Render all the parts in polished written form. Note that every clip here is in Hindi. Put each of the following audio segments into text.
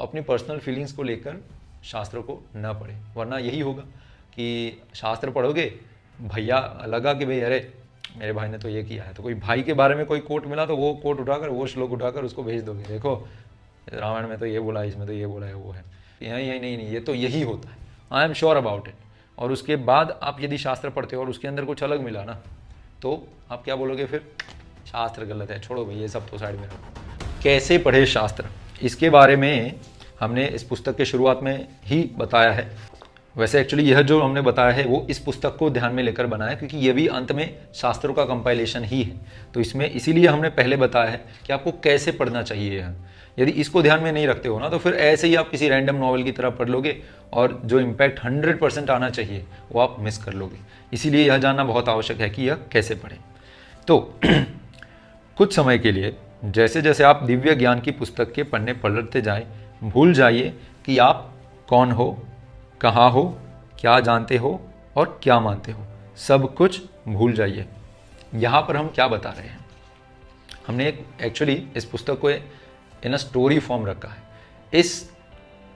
अपनी पर्सनल फीलिंग्स को लेकर शास्त्रों को न पढ़े, वरना यही होगा कि शास्त्र पढ़ोगे, भैया लगा कि भाई अरे मेरे भाई ने तो ये किया है, तो कोई भाई के बारे में कोई कोट मिला तो वो कोट उठाकर, वो श्लोक उठाकर उसको भेज दोगे, देखो रामायण में तो ये बोला, इसमें तो ये बोला है, वो है। यही नहीं, ये तो यही होता है, I am sure about it. और उसके बाद आप यदि शास्त्र पढ़ते हो और उसके अंदर कुछ अलग मिला ना, तो आप क्या बोलोगे फिर? शास्त्र गलत है, छोड़ो भाई ये सब तो साइड में रखो। कैसे पढ़े शास्त्र, इसके बारे में हमने इस पुस्तक के शुरुआत में ही बताया है। वैसे एक्चुअली यह जो हमने बताया है वो इस पुस्तक को ध्यान में लेकर बनाया, क्योंकि ये भी अंत में शास्त्रों का कंपाइलेशन ही है। तो इसमें इसीलिए हमने पहले बताया है कि आपको कैसे पढ़ना चाहिए है। यदि इसको ध्यान में नहीं रखते हो ना, तो फिर ऐसे ही आप किसी रैंडम नॉवल की तरह पढ़ लोगे और जो इम्पैक्ट 100% आना चाहिए वो आप मिस कर लोगे। इसीलिए यह जानना बहुत आवश्यक है कि यह कैसे पढ़ें। तो कुछ समय के लिए जैसे जैसे आप दिव्य ज्ञान की पुस्तक के पन्ने पलटते जाएं, भूल जाइए कि आप कौन हो, कहाँ हो, क्या जानते हो और क्या मानते हो। सब कुछ भूल जाइए। यहाँ पर हम क्या बता रहे हैं, हमने एक्चुअली इस पुस्तक को इन अ स्टोरी फॉर्म रखा है।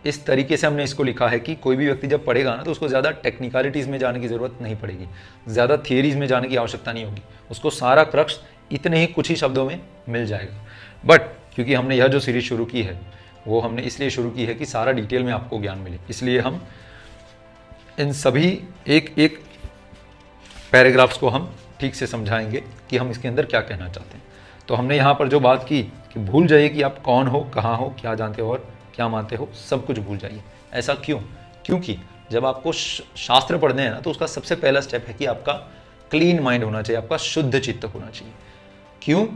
इस तरीके से हमने इसको लिखा है कि कोई भी व्यक्ति जब पढ़ेगा ना, तो उसको ज़्यादा टेक्निकलिटीज़ में जाने की ज़रूरत नहीं पड़ेगी, ज़्यादा थियरीज़ में जाने की आवश्यकता नहीं होगी। उसको सारा क्रक्स इतने ही कुछ ही शब्दों में मिल जाएगा। बट क्योंकि हमने यह जो सीरीज शुरू की है वो हमने इसलिए शुरू की है कि सारा डिटेल में आपको ज्ञान मिले, इसलिए हम इन सभी एक एक पैराग्राफ्स को हम ठीक से समझाएंगे कि हम इसके अंदर क्या कहना चाहते हैं। तो हमने यहाँ पर जो बात की कि भूल जाइए कि आप कौन हो, कहाँ हो, क्या जानते हो और क्या मानते हो, सब कुछ भूल जाइए। ऐसा क्यों? क्योंकि जब आपको शास्त्र पढ़ने हैं ना, तो उसका सबसे पहला स्टेप है कि आपका क्लीन माइंड होना चाहिए, आपका शुद्ध चित्त होना चाहिए। क्यों?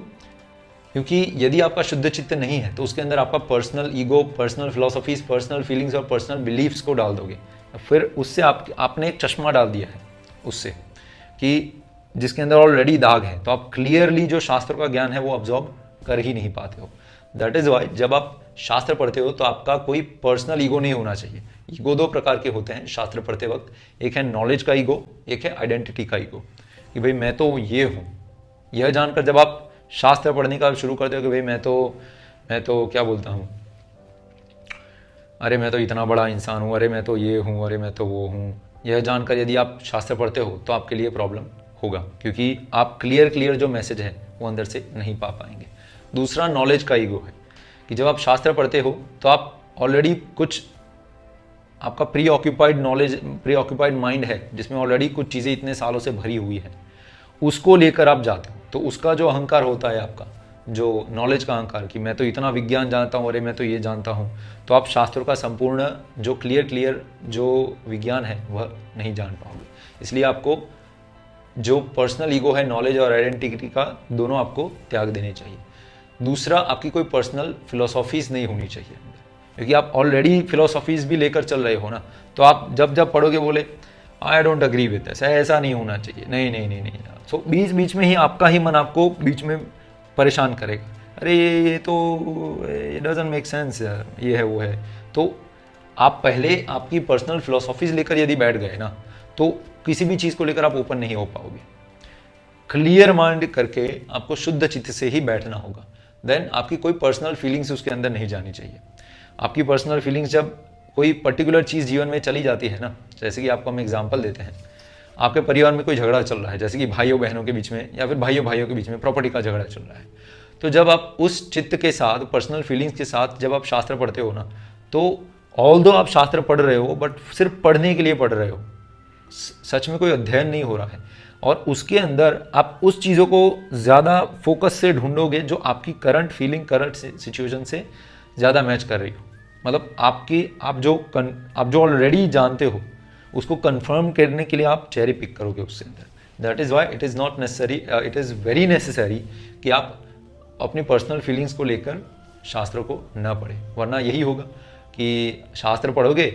क्योंकि यदि आपका शुद्ध चित्त नहीं है तो उसके अंदर आपका personal ego, personal philosophies, personal feelings और पर्सनल बिलीफ्स को डाल दोगे। फिर उससे आपने एक चश्मा डाल दिया है उससे, कि जिसके अंदर ऑलरेडी दाग है, तो आप क्लियरली जो शास्त्र का ज्ञान है वो अब्जॉर्ब कर ही नहीं पाते हो। दैट इज वाई जब आप शास्त्र पढ़ते हो तो आपका कोई पर्सनल ईगो नहीं होना चाहिए। ईगो दो प्रकार के होते हैं शास्त्र पढ़ते वक्त, एक है नॉलेज का ईगो, एक है आइडेंटिटी का ईगो, कि भाई मैं तो ये हूँ। यह जानकर जब आप शास्त्र पढ़ने का शुरू करते हो कि भाई मैं तो क्या बोलता हूँ, अरे मैं तो इतना बड़ा इंसान हूँ, अरे मैं तो ये हूँ, अरे मैं तो वो हूँ, यह जानकर यदि आप शास्त्र पढ़ते हो तो आपके लिए प्रॉब्लम होगा, क्योंकि आप क्लियर जो मैसेज है वो अंदर से नहीं पा पाएंगे। दूसरा नॉलेज का ईगो है कि जब आप शास्त्र पढ़ते हो तो आप ऑलरेडी कुछ, आपका प्री ऑक्यूपाइड माइंड है जिसमें ऑलरेडी कुछ चीज़ें इतने सालों से भरी हुई है, उसको लेकर आप जाते हो। तो उसका जो अहंकार होता है आपका, जो नॉलेज का अहंकार, कि मैं तो इतना विज्ञान जानता हूँ, अरे मैं तो ये जानता हूँ, तो आप शास्त्रों का संपूर्ण जो क्लियर जो विज्ञान है वह नहीं जान पाओगे। इसलिए आपको जो पर्सनल ईगो है, नॉलेज और आइडेंटिटी का, दोनों आपको त्याग देने चाहिए। दूसरा, आपकी कोई पर्सनल फिलोसॉफीज नहीं होनी चाहिए, क्योंकि आप ऑलरेडी फिलोसॉफीज भी लेकर चल रहे हो ना, तो आप जब पढ़ोगे बोले I don't agree with this, ऐसा नहीं होना चाहिए, नहीं। सो बीच में ही आपका ही मन आपको बीच में परेशान करेगा, अरे ये तो डजंट मेक सेंस, ये है वो है। तो आप पहले आपकी पर्सनल फिलोसॉफीज लेकर यदि बैठ गए ना, तो किसी भी चीज़ को लेकर आप ओपन नहीं हो पाओगे। क्लियर माइंड करके आपको शुद्ध चित्त से ही बैठना होगा। देन आपकी कोई पर्सनल फीलिंग्स उसके अंदर नहीं जानी चाहिए। आपकी पर्सनल फीलिंग्स जब कोई पर्टिकुलर चीज़ जीवन में चली जाती है ना, जैसे कि आपको हम एग्जांपल देते हैं, आपके परिवार में कोई झगड़ा चल रहा है, जैसे कि भाइयों बहनों के बीच में या फिर भाइयों के बीच में प्रॉपर्टी का झगड़ा चल रहा है, तो जब आप उस चित्त के साथ, पर्सनल फीलिंग्स के साथ जब आप शास्त्र पढ़ते हो ना, तो ऑल्दो आप शास्त्र पढ़ रहे हो, बट सिर्फ पढ़ने के लिए पढ़ रहे हो, सच में कोई अध्ययन नहीं हो रहा है। और उसके अंदर आप उस चीज़ों को ज़्यादा फोकस से ढूंढोगे जो आपकी करंट फीलिंग, करंट सिचुएशन से ज़्यादा मैच कर रही हो। मतलब आप जो ऑलरेडी जानते हो उसको कंफर्म करने के लिए आप चेरी पिक करोगे उससे अंदर। That is why it is not necessary, it is very necessary कि आप अपनी पर्सनल फीलिंग्स को लेकर शास्त्रों को न पढ़ें, वरना यही होगा कि शास्त्र पढ़ोगे,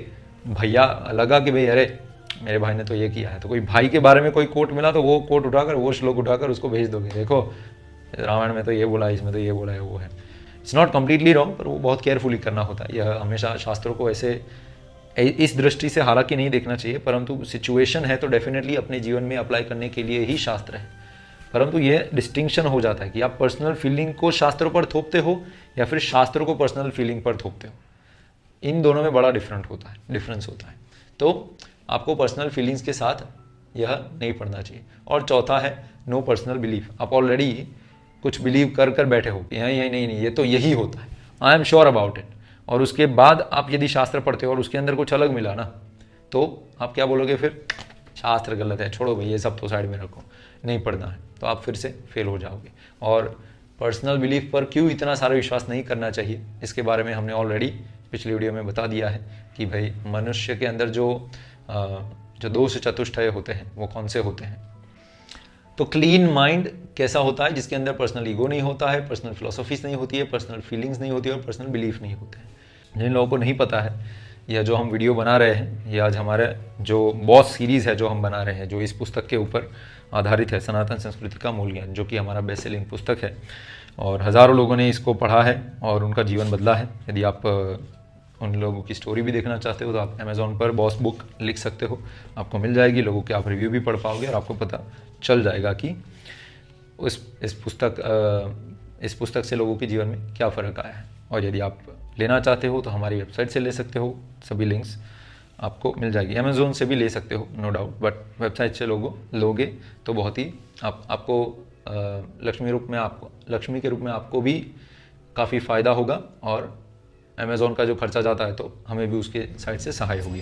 भैया लगा कि भाई अरे मेरे भाई ने तो ये किया है, तो कोई भाई के बारे में कोई कोट मिला तो वो कोट उठाकर, वो श्लोक उठाकर उसको भेज दोगे, देखो रामायण में तो ये बोला है, इसमें तो ये बोला है, वो है। इट्स नॉट कम्प्लीटली रॉन्ग, पर वो बहुत केयरफुली करना होता है। यह हमेशा शास्त्रों को ऐसे इस दृष्टि से हालांकि नहीं देखना चाहिए, परंतु सिचुएशन है तो डेफिनेटली अपने जीवन में अप्लाई करने के लिए ही शास्त्र है। परंतु ये डिस्टिंक्शन हो जाता है कि आप पर्सनल फीलिंग को शास्त्रों पर थोपते हो या फिर शास्त्रों को पर्सनल फीलिंग पर थोपते हो। इन दोनों में बड़ा डिफरेंस होता है। तो आपको पर्सनल फीलिंग्स के साथ यह नहीं पढ़ना चाहिए। और चौथा है नो पर्सनल बिलीफ। आप ऑलरेडी कुछ बिलीव कर बैठे हो, यही नहीं ये तो यही होता है, I am sure about it, और उसके बाद आप यदि शास्त्र पढ़ते हो और उसके अंदर कुछ अलग मिला ना, तो आप क्या बोलोगे फिर? शास्त्र गलत है, छोड़ो भाई ये सब तो साइड में रखो, नहीं पढ़ना है, तो आप फिर से फेल हो जाओगे। और पर्सनल बिलीफ पर क्यों इतना सारा विश्वास नहीं करना चाहिए, इसके बारे में हमने ऑलरेडी पिछली वीडियो में बता दिया है कि भाई मनुष्य के अंदर जो दोष चतुष्टय होते हैं वो कौन से होते हैं। तो क्लीन माइंड कैसा होता है? जिसके अंदर पर्सनल ईगो नहीं होता है, पर्सनल फिलोसफीज नहीं होती है, पर्सनल फीलिंग्स नहीं होती है और पर्सनल बिलीफ नहीं होते हैं। जिन लोगों को नहीं पता है, यह जो हम वीडियो बना रहे हैं, ये आज हमारे जो बॉस सीरीज़ है जो हम बना रहे हैं, जो इस पुस्तक के ऊपर आधारित है, सनातन संस्कृति का मूल ज्ञान, जो कि हमारा बेस्ट सेलिंग पुस्तक है और हज़ारों लोगों ने इसको पढ़ा है और उनका जीवन बदला है। यदि आप उन लोगों की स्टोरी भी देखना चाहते हो तो आप अमेज़ॉन पर बॉस बुक लिख सकते हो, आपको मिल जाएगी। लोगों के आप रिव्यू भी पढ़ पाओगे और आपको पता चल जाएगा कि इस पुस्तक से लोगों के जीवन में क्या फ़र्क आया है। और यदि आप लेना चाहते हो तो हमारी वेबसाइट से ले सकते हो, सभी लिंक्स आपको मिल जाएगी। अमेज़ॉन से भी ले सकते हो नो डाउट, बट वेबसाइट से लोगे तो बहुत ही आपको लक्ष्मी के रूप में आपको भी काफ़ी फ़ायदा होगा और अमेज़ॉन का जो खर्चा जाता है तो हमें भी उसके साइड से सहाय होगी।